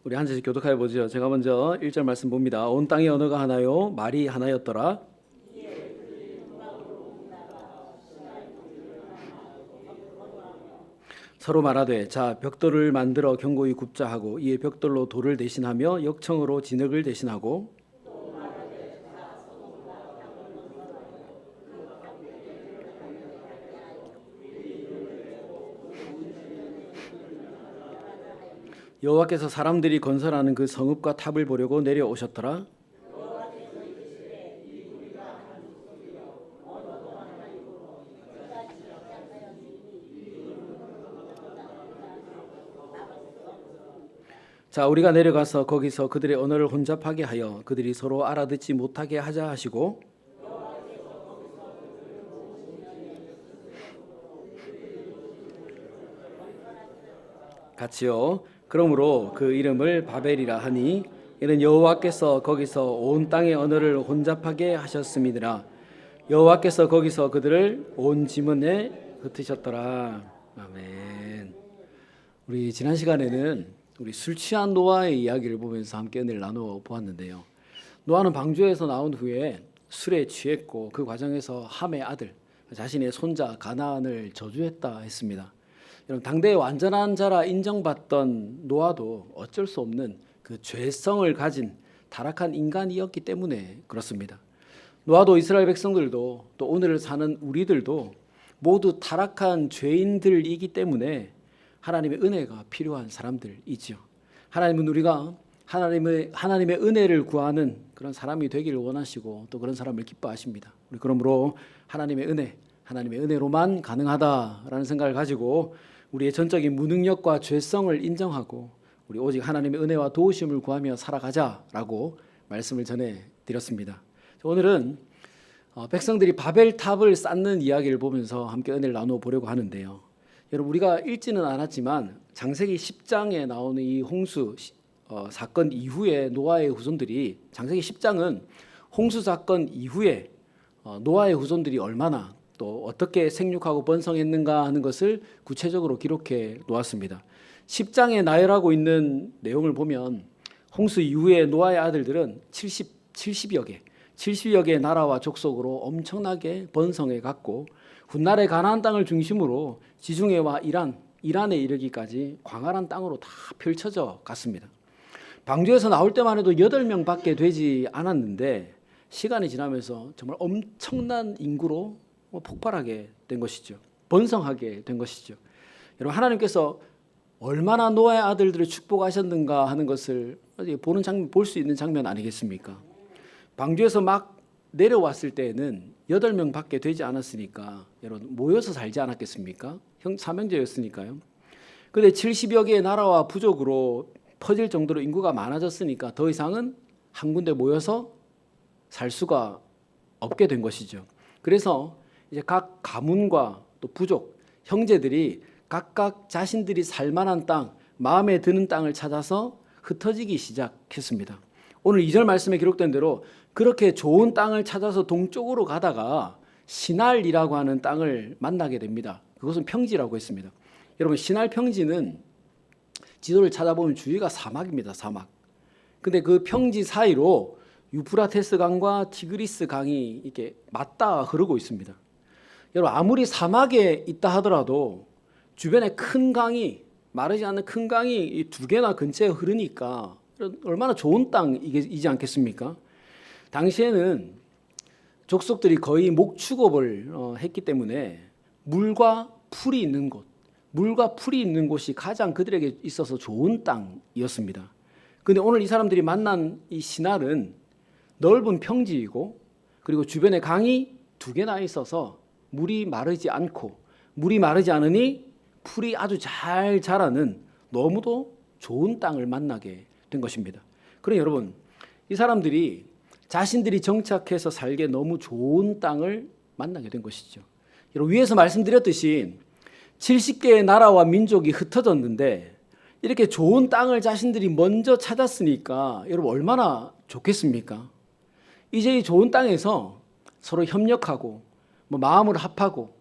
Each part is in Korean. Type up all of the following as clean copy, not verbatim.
우리 한 절씩 교독해 보죠. 제가 먼저 1절 말씀 봅니다. 온 땅의 언어가 하나요 말이 하나였더라. 서로 말하되 자 벽돌을 만들어 견고히 굽자 하고 이에 벽돌로 돌을 대신하며 역청으로 진흙을 대신하고 여호와께서 사람들이 건설하는 그 성읍과 탑을 보려고 내려오셨더라. 자 우리가 내려가서 거기서 그들의 언어를 혼잡하게 하여 그들이 서로 알아듣지 못하게 하자 하시고 같이요. 그러므로 그 이름을 바벨이라 하니 이는 여호와께서 거기서 온 땅의 언어를 혼잡하게 하셨음이니라. 여호와께서 거기서 그들을 온 지문에 흩으셨더라. 아멘. 우리 지난 시간에는 우리 술 취한 노아의 이야기를 보면서 함께 은혜를 나누어 보았는데요. 노아는 방주에서 나온 후에 술에 취했고 그 과정에서 함의 아들 자신의 손자 가나안을 저주했다 했습니다. 여러분 당대의 완전한 자라 인정받던 노아도 어쩔 수 없는 그 죄성을 가진 타락한 인간이었기 때문에 그렇습니다. 노아도 이스라엘 백성들도 또 오늘을 사는 우리들도 모두 타락한 죄인들이기 때문에 하나님의 은혜가 필요한 사람들이지요. 하나님은 우리가 하나님의 은혜를 구하는 그런 사람이 되기를 원하시고 또 그런 사람을 기뻐하십니다. 우리 그러므로 하나님의 은혜로만 가능하다라는 생각을 가지고 우리의 전적인 무능력과 죄성을 인정하고 우리 오직 하나님의 은혜와 도우심을 구하며 살아가자라고 말씀을 전해드렸습니다. 오늘은 백성들이 바벨탑을 쌓는 이야기를 보면서 함께 은혜를 나누어 보려고 하는데요. 여러분 우리가 읽지는 않았지만 창세기 10장에 나오는 이 홍수 사건 이후에 노아의 후손들이 창세기 10장은 홍수 사건 이후에 노아의 후손들이 얼마나 또 어떻게 생육하고 번성했는가 하는 것을 구체적으로 기록해 놓았습니다. 10장에 나열하고 있는 내용을 보면 홍수 이후에 노아의 아들들은 70여 개의 나라와 족속으로 엄청나게 번성해 갔고 훗날의 가나안 땅을 중심으로 지중해와 이란에 이르기까지 광활한 땅으로 다 펼쳐져 갔습니다. 방주에서 나올 때만 해도 8명밖에 되지 않았는데 시간이 지나면서 정말 엄청난 인구로 폭발하게 된 것이죠. 번성하게 된 것이죠. 여러분 하나님께서 얼마나 노아의 아들들을 축복하셨는가 하는 것을 볼 수 있는 장면 아니겠습니까? 방주에서 막 내려왔을 때에는 8명밖에 되지 않았으니까 여러분 모여서 살지 않았겠습니까? 삼형제였으니까요. 그런데 70여 개의 나라와 부족으로 퍼질 정도로 인구가 많아졌으니까 더 이상은 한 군데 모여서 살 수가 없게 된 것이죠. 그래서 이제 각 가문과 또 부족, 형제들이 각각 자신들이 살만한 땅, 마음에 드는 땅을 찾아서 흩어지기 시작했습니다. 오늘 2절 말씀에 기록된 대로 그렇게 좋은 땅을 찾아서 동쪽으로 가다가 시날이라고 하는 땅을 만나게 됩니다. 그것은 평지라고 했습니다. 여러분 시날 평지는 지도를 찾아보면 주위가 사막입니다. 사막. 근데 그 평지 사이로 유프라테스 강과 티그리스 강이 이렇게 맞닿아 흐르고 있습니다. 여러분 아무리 사막에 있다 하더라도 주변에 큰 강이 마르지 않는 큰 강이 2개나 근처에 흐르니까 얼마나 좋은 땅이지 않겠습니까? 당시에는 족속들이 거의 목축업을 했기 때문에 물과 풀이 있는 곳이 가장 그들에게 있어서 좋은 땅이었습니다. 그런데 오늘 이 사람들이 만난 이 시날은 넓은 평지이고 그리고 주변에 강이 2개나 있어서 물이 마르지 않으니 풀이 아주 잘 자라는 너무도 좋은 땅을 만나게 된 것입니다. 그러니 여러분 이 사람들이 자신들이 정착해서 살기에 너무 좋은 땅을 만나게 된 것이죠. 여러분 위에서 말씀드렸듯이 70개의 나라와 민족이 흩어졌는데 이렇게 좋은 땅을 자신들이 먼저 찾았으니까 여러분 얼마나 좋겠습니까? 이제 이 좋은 땅에서 서로 협력하고 마음을 합하고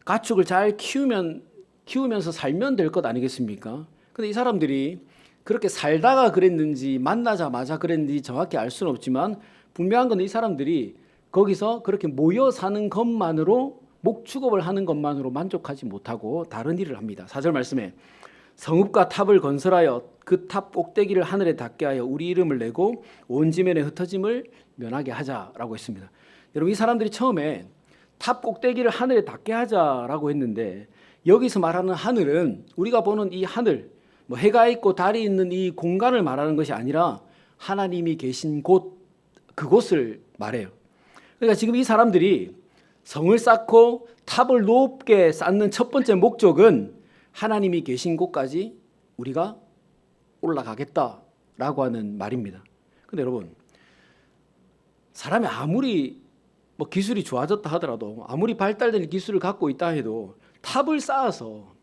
가축을 잘 키우면서 살면 될 것 아니겠습니까? 근데 이 사람들이 그렇게 살다가 그랬는지 만나자마자 그랬는지 정확히 알 수는 없지만 분명한 건 이 사람들이 거기서 그렇게 모여 사는 것만으로 목축업을 하는 것만으로 만족하지 못하고 다른 일을 합니다. 4절 말씀에 성읍과 탑을 건설하여 그 탑 꼭대기를 하늘에 닿게 하여 우리 이름을 내고 온 지면에 흩어짐을 면하게 하자라고 했습니다. 여러분 이 사람들이 처음에 탑 꼭대기를 하늘에 닿게 하자라고 했는데 여기서 말하는 하늘은 우리가 보는 이 하늘, 뭐 해가 있고 달이 있는 이 공간을 말하는 것이 아니라 하나님이 계신 곳, 그곳을 말해요. 그러니까 지금 이 사람들이 성을 쌓고 탑을 높게 쌓는 첫 번째 목적은 하나님이 계신 곳까지 우리가 올라가겠다라고 하는 말입니다. 근데 여러분, 사람이 아무리 뭐 기술이 좋아졌다 하더라도 아무리 발달된 기술을 갖고 있다 해도 탑을 쌓아서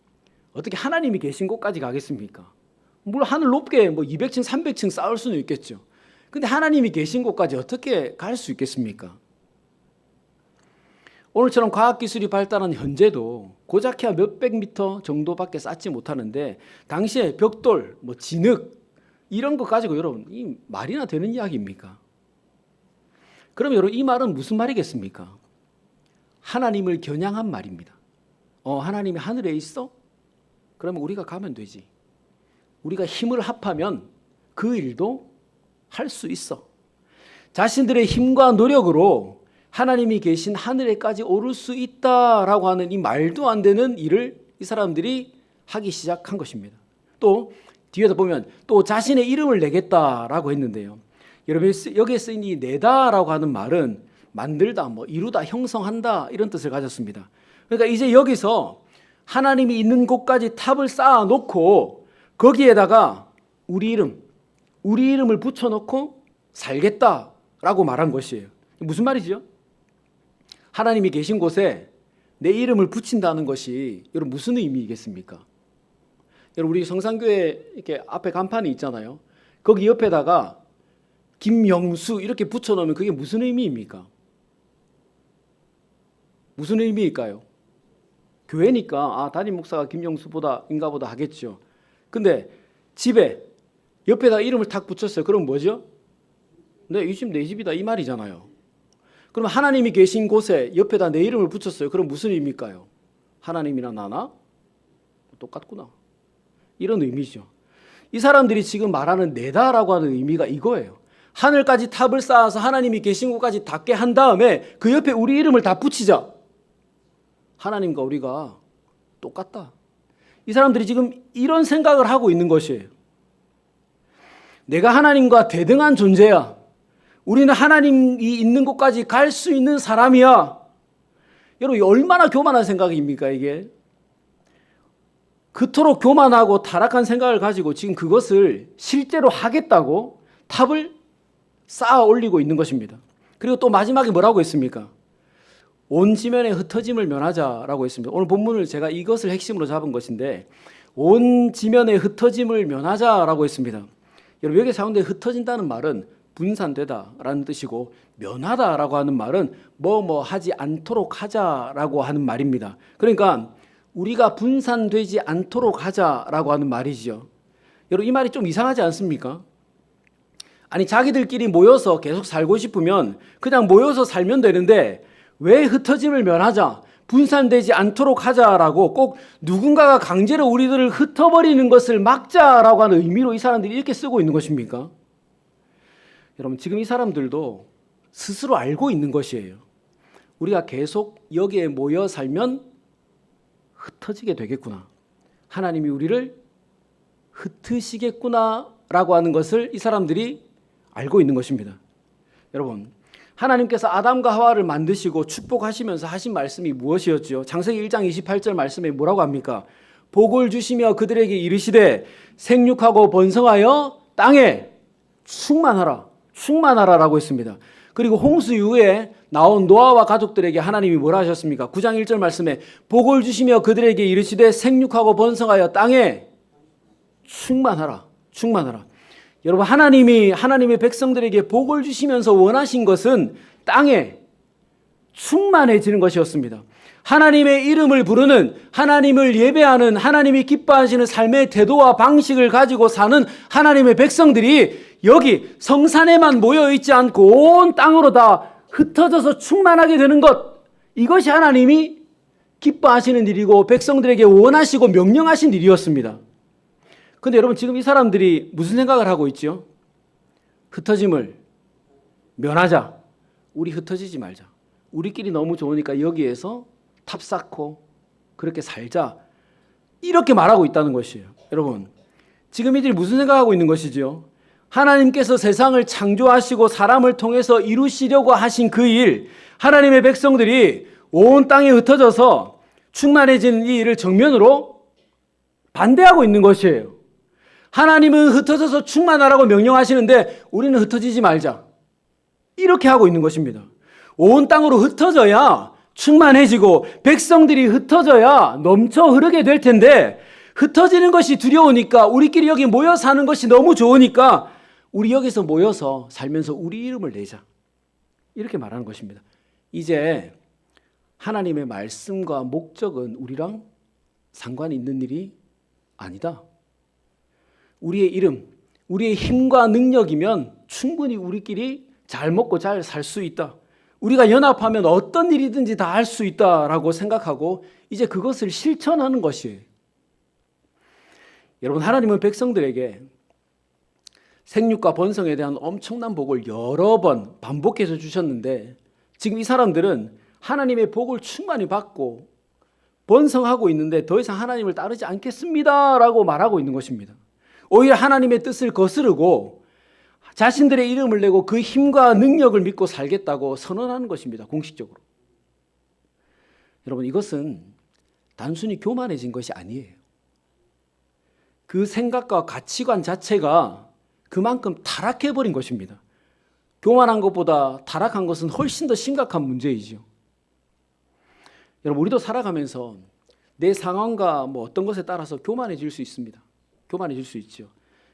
어떻게 하나님이 계신 곳까지 가겠습니까? 물론 하늘 높게 뭐 200층, 300층 쌓을 수는 있겠죠. 근데 하나님이 계신 곳까지 어떻게 갈 수 있겠습니까? 오늘처럼 과학기술이 발달한 현재도 고작해야 몇백 미터 정도밖에 쌓지 못하는데 당시에 벽돌, 뭐 진흙 이런 거 가지고 여러분 이 말이나 되는 이야기입니까? 그럼 여러분 이 말은 무슨 말이겠습니까? 하나님을 겨냥한 말입니다. 하나님이 하늘에 있어? 그러면 우리가 가면 되지. 우리가 힘을 합하면 그 일도 할 수 있어. 자신들의 힘과 노력으로 하나님이 계신 하늘에까지 오를 수 있다라고 하는 이 말도 안 되는 일을 이 사람들이 하기 시작한 것입니다. 또 뒤에서 보면 또 자신의 이름을 내겠다라고 했는데요. 여러분 여기에 쓰인 이 내다라고 하는 말은 만들다, 뭐 이루다, 형성한다 이런 뜻을 가졌습니다. 그러니까 이제 여기서 하나님이 있는 곳까지 탑을 쌓아 놓고 거기에다가 우리 이름을 붙여놓고 살겠다라고 말한 것이에요. 무슨 말이죠? 하나님이 계신 곳에 내 이름을 붙인다는 것이 여러분 무슨 의미겠습니까? 여러분 우리 성산교회 이렇게 앞에 간판이 있잖아요. 거기 옆에다가 김영수 이렇게 붙여놓으면 그게 무슨 의미입니까? 무슨 의미일까요? 교회니까 담임 목사가 김영수인가 보다 하겠죠. 근데 집에 옆에다 이름을 탁 붙였어요. 그럼 뭐죠? 네, 이 집 내 집이다 이 말이잖아요. 그럼 하나님이 계신 곳에 옆에다 내 이름을 붙였어요. 그럼 무슨 의미일까요? 하나님이나 나나 똑같구나. 이런 의미죠. 이 사람들이 지금 말하는 내다라고 하는 의미가 이거예요. 하늘까지 탑을 쌓아서 하나님이 계신 곳까지 닿게 한 다음에 그 옆에 우리 이름을 다 붙이자. 하나님과 우리가 똑같다. 이 사람들이 지금 이런 생각을 하고 있는 것이에요. 내가 하나님과 대등한 존재야. 우리는 하나님이 있는 곳까지 갈 수 있는 사람이야. 여러분 얼마나 교만한 생각입니까 이게? 그토록 교만하고 타락한 생각을 가지고 지금 그것을 실제로 하겠다고 탑을 쌓아 올리고 있는 것입니다. 그리고 또 마지막에 뭐라고 했습니까? 온 지면에 흩어짐을 면하자라고 했습니다. 오늘 본문을 제가 이것을 핵심으로 잡은 것인데 온 지면에 흩어짐을 면하자라고 했습니다. 여러분 여기 가운데 흩어진다는 말은 분산되다라는 뜻이고 면하다라고 하는 말은 뭐 하지 않도록 하자라고 하는 말입니다. 그러니까 우리가 분산되지 않도록 하자라고 하는 말이죠. 여러분 이 말이 좀 이상하지 않습니까? 아니 자기들끼리 모여서 계속 살고 싶으면 그냥 모여서 살면 되는데 왜 흩어짐을 면하자, 분산되지 않도록 하자라고 꼭 누군가가 강제로 우리들을 흩어버리는 것을 막자라고 하는 의미로 이 사람들이 이렇게 쓰고 있는 것입니까? 여러분 지금 이 사람들도 스스로 알고 있는 것이에요. 우리가 계속 여기에 모여 살면 흩어지게 되겠구나. 하나님이 우리를 흩으시겠구나라고 하는 것을 이 사람들이 알고 있는 것입니다. 여러분 하나님께서 아담과 하와를 만드시고 축복하시면서 하신 말씀이 무엇이었죠? 창세기 1장 28절 말씀에 뭐라고 합니까? 복을 주시며 그들에게 이르시되 생육하고 번성하여 땅에 충만하라라고 했습니다. 그리고 홍수 이후에 나온 노아와 가족들에게 하나님이 뭐라 하셨습니까? 9장 1절 말씀에 복을 주시며 그들에게 이르시되 생육하고 번성하여 땅에 충만하라. 여러분 하나님이 하나님의 백성들에게 복을 주시면서 원하신 것은 땅에 충만해지는 것이었습니다. 하나님의 이름을 부르는, 하나님을 예배하는, 하나님이 기뻐하시는 삶의 태도와 방식을 가지고 사는 하나님의 백성들이 여기 성산에만 모여 있지 않고 온 땅으로 다 흩어져서 충만하게 되는 것, 이것이 하나님이 기뻐하시는 일이고 백성들에게 원하시고 명령하신 일이었습니다. 그런데 여러분, 지금 이 사람들이 무슨 생각을 하고 있죠? 흩어짐을 면하자. 우리 흩어지지 말자. 우리끼리 너무 좋으니까 여기에서 탑 쌓고 그렇게 살자. 이렇게 말하고 있다는 것이에요. 여러분, 지금 이들이 무슨 생각하고 있는 것이죠? 하나님께서 세상을 창조하시고 사람을 통해서 이루시려고 하신 그 일, 하나님의 백성들이 온 땅에 흩어져서 충만해지는 이 일을 정면으로 반대하고 있는 것이에요. 하나님은 흩어져서 충만하라고 명령하시는데 우리는 흩어지지 말자. 이렇게 하고 있는 것입니다. 온 땅으로 흩어져야 충만해지고 백성들이 흩어져야 넘쳐 흐르게 될 텐데, 흩어지는 것이 두려우니까, 우리끼리 여기 모여 사는 것이 너무 좋으니까 우리 여기서 모여서 살면서 우리 이름을 내자. 이렇게 말하는 것입니다. 이제 하나님의 말씀과 목적은 우리랑 상관이 있는 일이 아니다. 우리의 이름, 우리의 힘과 능력이면 충분히 우리끼리 잘 먹고 잘 살 수 있다. 우리가 연합하면 어떤 일이든지 다 할 수 있다라고 생각하고 이제 그것을 실천하는 것이에요. 여러분, 하나님은 백성들에게 생육과 번성에 대한 엄청난 복을 여러 번 반복해서 주셨는데, 지금 이 사람들은 하나님의 복을 충만히 받고 번성하고 있는데 더 이상 하나님을 따르지 않겠습니다라고 말하고 있는 것입니다. 오히려 하나님의 뜻을 거스르고 자신들의 이름을 내고 그 힘과 능력을 믿고 살겠다고 선언하는 것입니다. 공식적으로. 여러분, 이것은 단순히 교만해진 것이 아니에요. 그 생각과 가치관 자체가 그만큼 타락해버린 것입니다. 교만한 것보다 타락한 것은 훨씬 더 심각한 문제이죠. 여러분, 우리도 살아가면서 내 상황과 어떤 것에 따라서 교만해질 수 있습니다. 교만해질 수 있죠.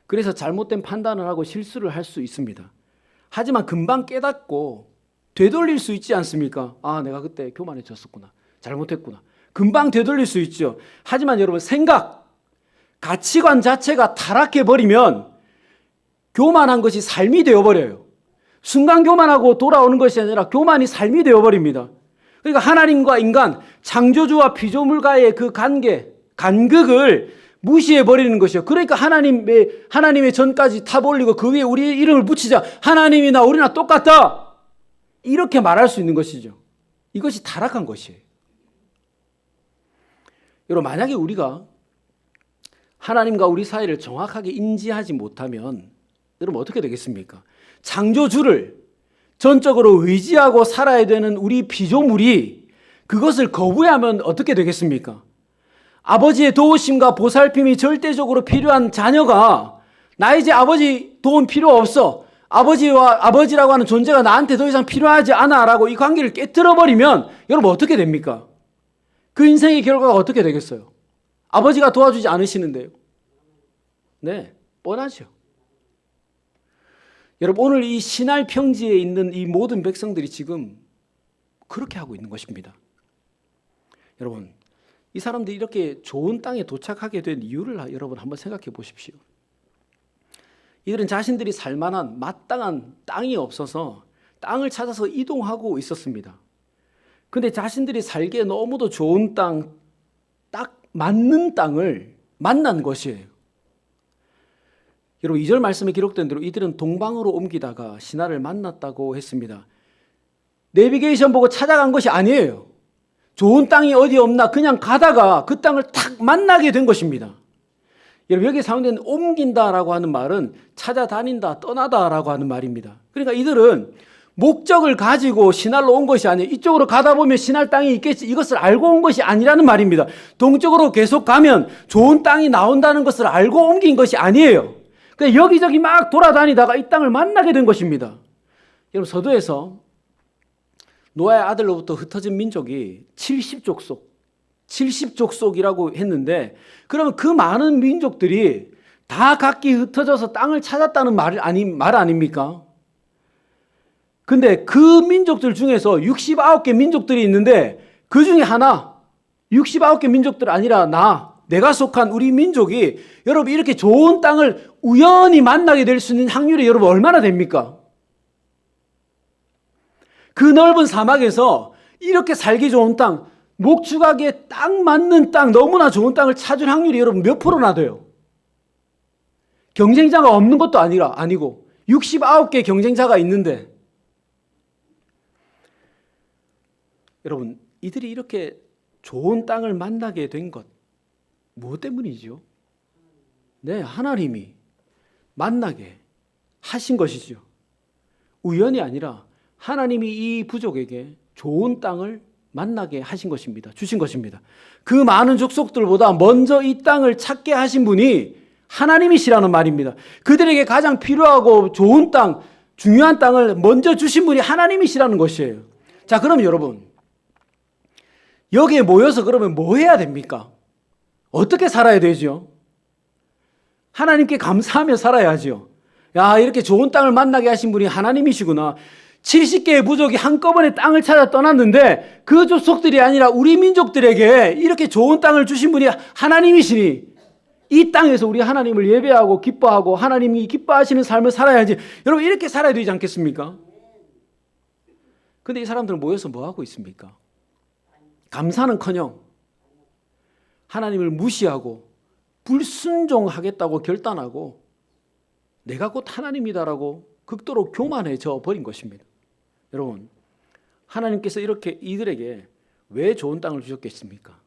그래서 잘못된 판단을 하고 실수를 할 수 있습니다. 하지만 금방 깨닫고 되돌릴 수 있지 않습니까? 아, 내가 그때 교만해졌었구나. 잘못했구나. 금방 되돌릴 수 있죠. 하지만 여러분, 생각, 가치관 자체가 타락해버리면 교만한 것이 삶이 되어버려요. 순간 교만하고 돌아오는 것이 아니라 교만이 삶이 되어버립니다. 그러니까 하나님과 인간, 창조주와 피조물과의 그 관계, 간극을 무시해버리는 것이요. 그러니까 하나님의 전까지 탑 올리고 그 위에 우리의 이름을 붙이자. 하나님이나 우리나 똑같다. 이렇게 말할 수 있는 것이죠. 이것이 타락한 것이에요. 여러분, 만약에 우리가 하나님과 우리 사이를 정확하게 인지하지 못하면 여러분 어떻게 되겠습니까? 창조주를 전적으로 의지하고 살아야 되는 우리 피조물이 그것을 거부하면 어떻게 되겠습니까? 아버지의 도우심과 보살핌이 절대적으로 필요한 자녀가 나 이제 아버지 도움 필요 없어. 아버지라고 하는 존재가 나한테 더 이상 필요하지 않아 라고 이 관계를 깨트려버리면 여러분 어떻게 됩니까? 그 인생의 결과가 어떻게 되겠어요? 아버지가 도와주지 않으시는데요. 네, 뻔하죠. 여러분, 오늘 이 신할 평지에 있는 이 모든 백성들이 지금 그렇게 하고 있는 것입니다. 여러분, 이 사람들이 이렇게 좋은 땅에 도착하게 된 이유를 여러분 한번 생각해 보십시오. 이들은 자신들이 살만한 마땅한 땅이 없어서 땅을 찾아서 이동하고 있었습니다. 그런데 자신들이 살기에 너무도 좋은 땅, 딱 맞는 땅을 만난 것이에요. 여러분, 2절 말씀에 기록된 대로 이들은 동방으로 옮기다가 신하를 만났다고 했습니다. 내비게이션 보고 찾아간 것이 아니에요. 좋은 땅이 어디 없나 그냥 가다가 그 땅을 탁 만나게 된 것입니다. 여러분, 여기에 사용된 옮긴다라고 하는 말은 찾아다닌다, 떠나다라고 하는 말입니다. 그러니까 이들은 목적을 가지고 신할로 온 것이 아니에요. 이쪽으로 가다 보면 신할 땅이 있겠지, 이것을 알고 온 것이 아니라는 말입니다. 동쪽으로 계속 가면 좋은 땅이 나온다는 것을 알고 옮긴 것이 아니에요. 그냥 여기저기 막 돌아다니다가 이 땅을 만나게 된 것입니다. 여러분, 서두에서 노아의 아들로부터 흩어진 민족이 70족속이라고 했는데, 그러면 그 많은 민족들이 다 각기 흩어져서 땅을 찾았다는 말 아닙니까? 근데 그 민족들 중에서 69개 민족들이 있는데 그 중에 하나 69개 민족들 아니라 내가 속한 우리 민족이 여러분 이렇게 좋은 땅을 우연히 만나게 될 수 있는 확률이 여러분 얼마나 됩니까? 그 넓은 사막에서 이렇게 살기 좋은 땅, 목축하기에 딱 맞는 땅, 너무나 좋은 땅을 찾을 확률이 여러분 몇 프로나 돼요? 경쟁자가 없는 것도 아니고 69개 경쟁자가 있는데 여러분 이들이 이렇게 좋은 땅을 만나게 된 것 무엇 때문이죠? 네, 하나님이 만나게 하신 것이죠. 우연이 아니라 하나님이 이 부족에게 좋은 땅을 만나게 하신 것입니다. 주신 것입니다. 그 많은 족속들보다 먼저 이 땅을 찾게 하신 분이 하나님이시라는 말입니다. 그들에게 가장 필요하고 좋은 땅, 중요한 땅을 먼저 주신 분이 하나님이시라는 것이에요. 자, 그럼 여러분 여기에 모여서 그러면 뭐 해야 됩니까? 어떻게 살아야 되죠? 하나님께 감사하며 살아야죠. 야, 이렇게 좋은 땅을 만나게 하신 분이 하나님이시구나. 70개의 부족이 한꺼번에 땅을 찾아 떠났는데 그 족속들이 아니라 우리 민족들에게 이렇게 좋은 땅을 주신 분이 하나님이시니 이 땅에서 우리 하나님을 예배하고 기뻐하고 하나님이 기뻐하시는 삶을 살아야지. 여러분 이렇게 살아야 되지 않겠습니까? 근데 이 사람들은 모여서 뭐 하고 있습니까? 감사는커녕 하나님을 무시하고 불순종하겠다고 결단하고 내가 곧 하나님이다라고 극도로 교만해져 버린 것입니다. 여러분, 하나님께서 이렇게 이들에게 왜 좋은 땅을 주셨겠습니까?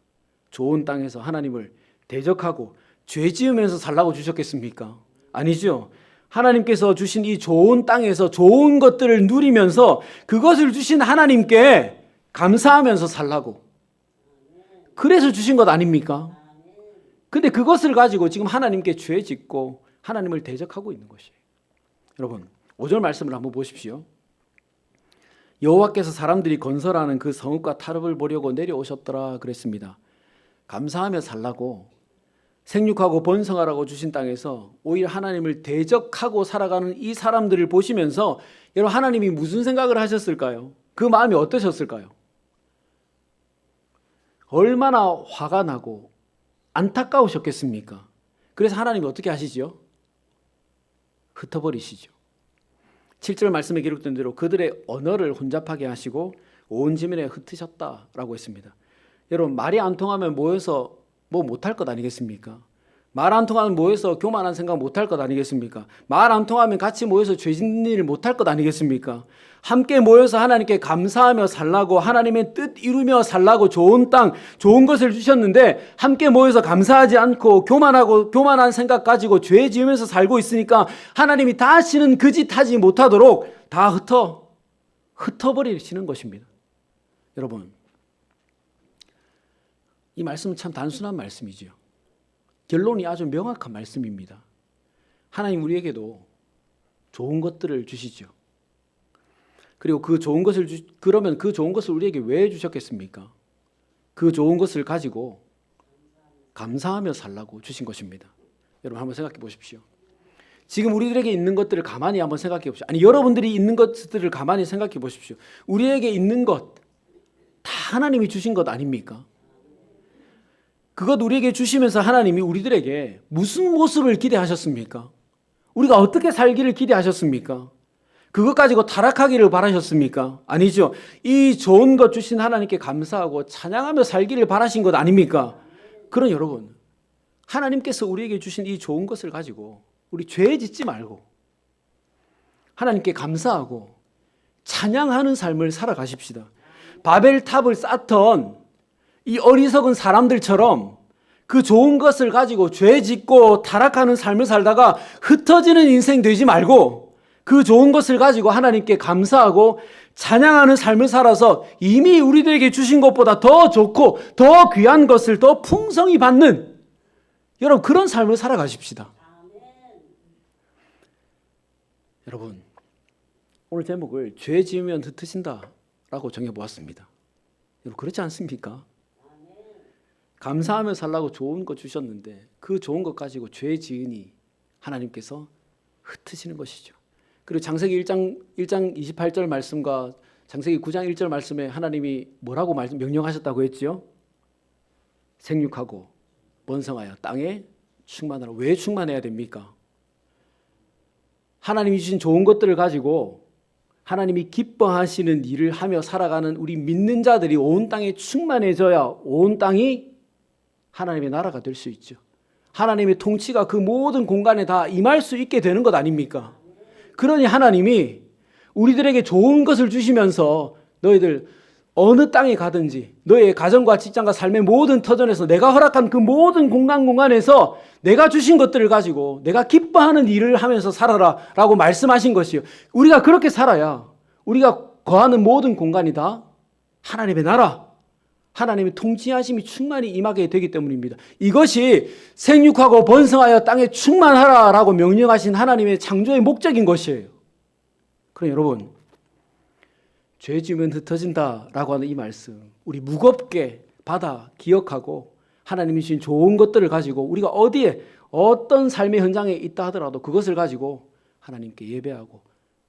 좋은 땅에서 하나님을 대적하고 죄 지으면서 살라고 주셨겠습니까? 아니죠. 하나님께서 주신 이 좋은 땅에서 좋은 것들을 누리면서 그것을 주신 하나님께 감사하면서 살라고. 그래서 주신 것 아닙니까? 근데 그것을 가지고 지금 하나님께 죄 짓고 하나님을 대적하고 있는 것이에요. 여러분, 5절 말씀을 한번 보십시오. 여호와께서 사람들이 건설하는 그 성읍과 타협을 보려고 내려오셨더라 그랬습니다. 감사하며 살라고 생육하고 번성하라고 주신 땅에서 오히려 하나님을 대적하고 살아가는 이 사람들을 보시면서 여러분 하나님이 무슨 생각을 하셨을까요? 그 마음이 어떠셨을까요? 얼마나 화가 나고 안타까우셨겠습니까? 그래서 하나님이 어떻게 하시죠? 흩어버리시죠. 7절 말씀에 기록된 대로 그들의 언어를 혼잡하게 하시고 온 지면에 흩으셨다라고 했습니다. 여러분 말이 안 통하면 모여서 뭐 못할 것 아니겠습니까? 말 안 통하면 모여서 교만한 생각 못할 것 아니겠습니까? 말 안 통하면 같이 모여서 죄 짓는 일 못할 것 아니겠습니까? 함께 모여서 하나님께 감사하며 살라고 하나님의 뜻 이루며 살라고 좋은 땅, 좋은 것을 주셨는데 함께 모여서 감사하지 않고 교만한 생각 가지고 죄 지으면서 살고 있으니까 하나님이 다시는 그 짓 하지 못하도록 다 흩어버리시는 것입니다. 여러분, 이 말씀은 참 단순한 말씀이죠. 결론이 아주 명확한 말씀입니다. 하나님 우리에게도 좋은 것들을 주시죠. 그리고 그 좋은 것을 그러면 그 좋은 것을 우리에게 왜 주셨겠습니까? 그 좋은 것을 가지고 감사하며 살라고 주신 것입니다. 여러분 한번 생각해 보십시오. 지금 우리들에게 있는 것들을 가만히 한번 생각해 보십시오. 아니 여러분들이 있는 것들을 가만히 생각해 보십시오. 우리에게 있는 것 다 하나님이 주신 것 아닙니까? 그것 우리에게 주시면서 하나님이 우리들에게 무슨 모습을 기대하셨습니까? 우리가 어떻게 살기를 기대하셨습니까? 그것 가지고 타락하기를 바라셨습니까? 아니죠. 이 좋은 것 주신 하나님께 감사하고 찬양하며 살기를 바라신 것 아닙니까? 그런 여러분, 하나님께서 우리에게 주신 이 좋은 것을 가지고 우리 죄 짓지 말고 하나님께 감사하고 찬양하는 삶을 살아가십시다. 바벨탑을 쌓던 이 어리석은 사람들처럼 그 좋은 것을 가지고 죄 짓고 타락하는 삶을 살다가 흩어지는 인생 되지 말고 그 좋은 것을 가지고 하나님께 감사하고 찬양하는 삶을 살아서 이미 우리들에게 주신 것보다 더 좋고 더 귀한 것을 더 풍성히 받는 여러분 그런 삶을 살아가십시다. 여러분 오늘 제목을 죄 지으면 흩으신다라고 정해보았습니다. 여러분 그렇지 않습니까? 감사하며 살라고 좋은 것 주셨는데 그 좋은 것 가지고 죄 지으니 하나님께서 흩으시는 것이죠. 그리고 창세기 1장 28절 말씀과 창세기 9장 1절 말씀에 하나님이 뭐라고 명령하셨다고 했죠? 생육하고 번성하여 땅에 충만하라. 왜 충만해야 됩니까? 하나님이 주신 좋은 것들을 가지고 하나님이 기뻐하시는 일을 하며 살아가는 우리 믿는 자들이 온 땅에 충만해져야 온 땅이 하나님의 나라가 될 수 있죠. 하나님의 통치가 그 모든 공간에 다 임할 수 있게 되는 것 아닙니까? 그러니 하나님이 우리들에게 좋은 것을 주시면서 너희들 어느 땅에 가든지 너의 가정과 직장과 삶의 모든 터전에서 내가 허락한 그 모든 공간에서 내가 주신 것들을 가지고 내가 기뻐하는 일을 하면서 살아라 라고 말씀하신 것이요. 우리가 그렇게 살아야 우리가 거하는 모든 공간이 다 하나님의 나라, 하나님의 통치하심이 충만히 임하게 되기 때문입니다. 이것이 생육하고 번성하여 땅에 충만하라 라고 명령하신 하나님의 창조의 목적인 것이에요. 그럼 여러분, 죄 지으면 흩어진다라고 하는 이 말씀 우리 무겁게 받아 기억하고 하나님이 주신 좋은 것들을 가지고 우리가 어디에 어떤 삶의 현장에 있다 하더라도 그것을 가지고 하나님께 예배하고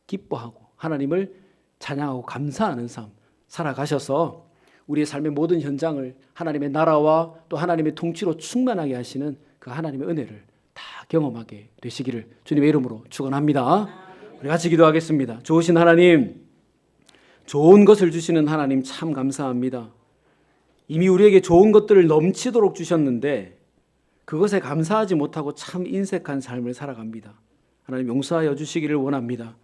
기뻐하고 하나님을 찬양하고 감사하는 삶 살아가셔서 우리의 삶의 모든 현장을 하나님의 나라와 또 하나님의 통치로 충만하게 하시는 그 하나님의 은혜를 다 경험하게 되시기를 주님의 이름으로 축원합니다. 우리 같이 기도하겠습니다. 좋으신 하나님, 좋은 것을 주시는 하나님 참 감사합니다. 이미 우리에게 좋은 것들을 넘치도록 주셨는데 그것에 감사하지 못하고 참 인색한 삶을 살아갑니다. 하나님 용서하여 주시기를 원합니다.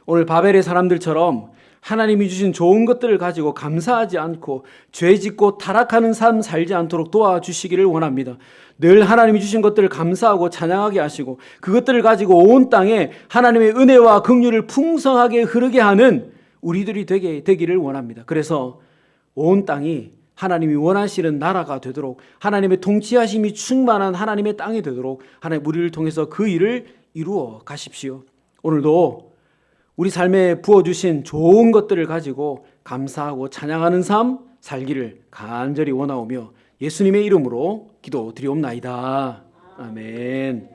오늘 바벨의 사람들처럼 하나님이 주신 좋은 것들을 가지고 감사하지 않고 죄짓고 타락하는 삶 살지 않도록 도와주시기를 원합니다. 늘 하나님이 주신 것들을 감사하고 찬양하게 하시고 그것들을 가지고 온 땅에 하나님의 은혜와 긍휼을 풍성하게 흐르게 하는 우리들이 되기를 원합니다. 그래서 온 땅이 하나님이 원하시는 나라가 되도록 하나님의 통치하심이 충만한 하나님의 땅이 되도록 하나님 우리를 통해서 그 일을 이루어 가십시오. 오늘도 우리 삶에 부어주신 좋은 것들을 가지고 감사하고 찬양하는 삶 살기를 간절히 원하오며 예수님의 이름으로 기도드리옵나이다. 아멘.